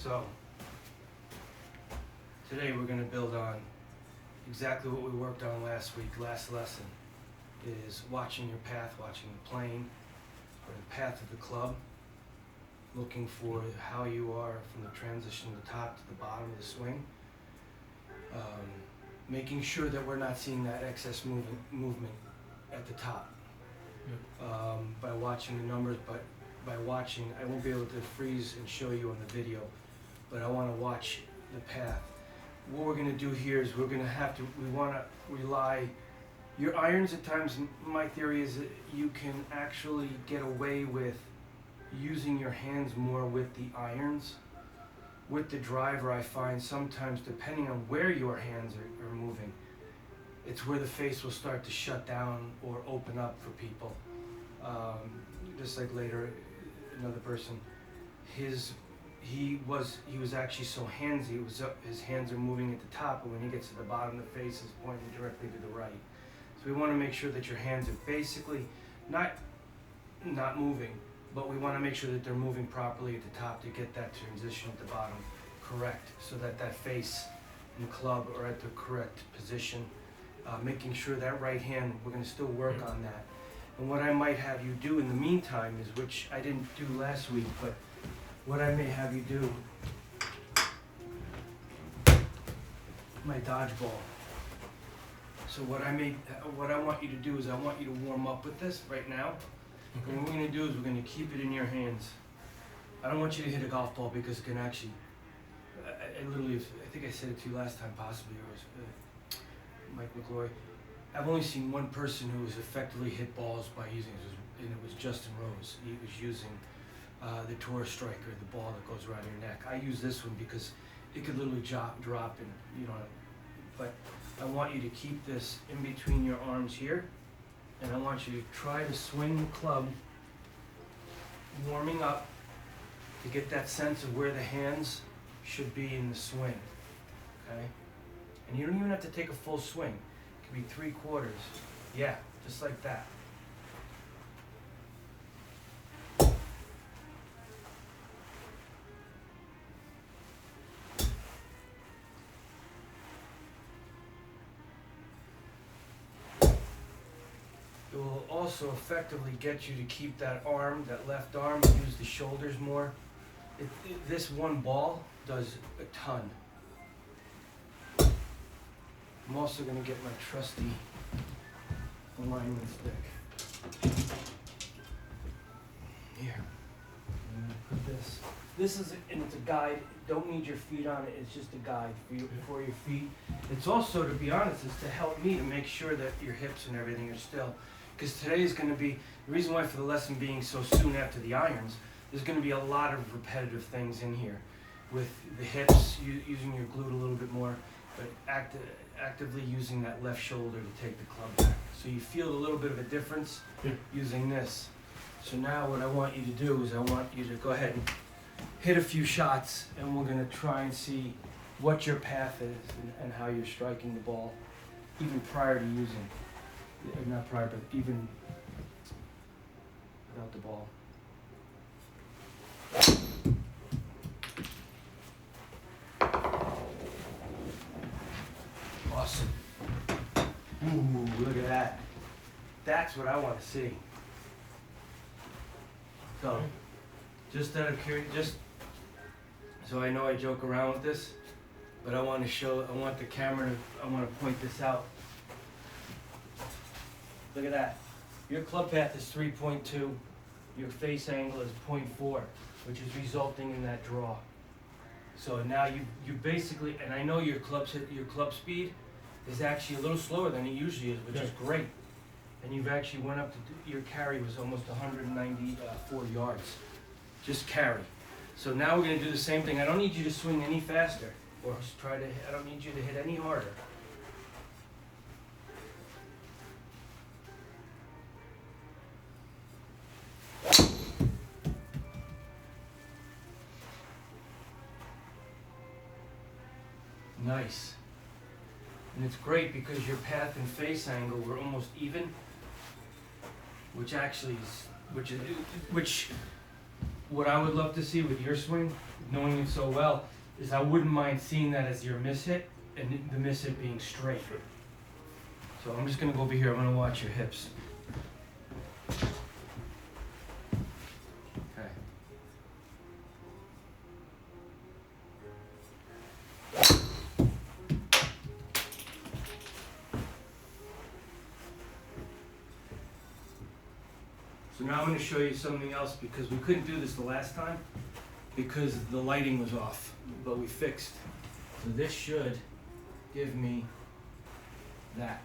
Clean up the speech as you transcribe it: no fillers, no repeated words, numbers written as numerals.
So, today we're going to build on exactly what we worked on last week. Last lesson is watching your path, watching the plane or the path of the club, looking for how you are from the transition of the top to the bottom of the swing, making sure that we're not seeing that excess movement at the top. By watching the numbers, but by watching, I won't be able to freeze and show you on the video, but I want to watch the path. What we're going to do here is we want to rely, your irons at times, my theory is that you can actually get away with using your hands more with the irons. With the driver, I find sometimes, depending on where your hands are moving, it's where the face will start to shut down or open up for people. Just like later, another person, he was actually so handsy. It was his hands are moving at the top, but when he gets to the bottom, the face is pointing directly to the right. So we want to make sure that your hands are basically not moving, but we want to make sure that they're moving properly at the top to get that transition at the bottom correct, so that that face and club are at the correct position. Making sure that right hand, we're going to still work on that. And what I might have you do in the meantime is, which I didn't do last week, but what I may have you do, my dodgeball. So what I want you to do is I want you to warm up with this right now. And what we're going to do is we're going to keep it in your hands. I don't want you to hit a golf ball because it can actually, I literally, I think I said it to you last time possibly, or it was Mike McCloy. I've only seen one person who has effectively hit balls by using it, and it was Justin Rose. He was using the Tour Striker, the ball that goes around your neck. I use this one because it could literally drop and, you know, but I want you to keep this in between your arms here, and I want you to try to swing the club, warming up to get that sense of where the hands should be in the swing, okay? And you don't even have to take a full swing. It could be 3/4. Yeah, just like that. It will also effectively get you to keep that arm, that left arm, and use the shoulders more. This one ball does a ton. I'm also going to get my trusty alignment stick. Here. I'm going to put this. This is, and it's a guide. Don't need your feet on it. It's just a guide for your feet. It's also, to be honest, is to help me to make sure that your hips and everything are still. Because today is going to be, the reason why for the lesson being so soon after the irons, there's going to be a lot of repetitive things in here. With the hips, using your glute a little bit more, but actively using that left shoulder to take the club back. So you feel a little bit of a difference using this. So now what I want you to do is I want you to go ahead and hit a few shots, and we're going to try and see what your path is and how you're striking the ball, even prior to using, not prior, but even without the ball. Awesome. Ooh, look at that. That's what I want to see. So, just out of curiosity, just so I know I joke around with this, but I want the camera to, I want to point this out. Look at that. Your club path is 3.2, your face angle is 0.4, which is resulting in that draw. So now you basically, and I know your club speed is actually a little slower than it usually is, which is great. And you've actually went up to, your carry was almost 194 yards. Just carry. So now we're going to do the same thing. I don't need you to swing any faster, or I don't need you to hit any harder. Nice. And it's great because your path and face angle were almost even, which what I would love to see with your swing, knowing it so well, is I wouldn't mind seeing that as your miss hit, and the miss hit being straight. So I'm just gonna go over here, I'm gonna watch your hips. Okay. So now I'm going to show you something else, because we couldn't do this the last time because the lighting was off, but we fixed. So this should give me that.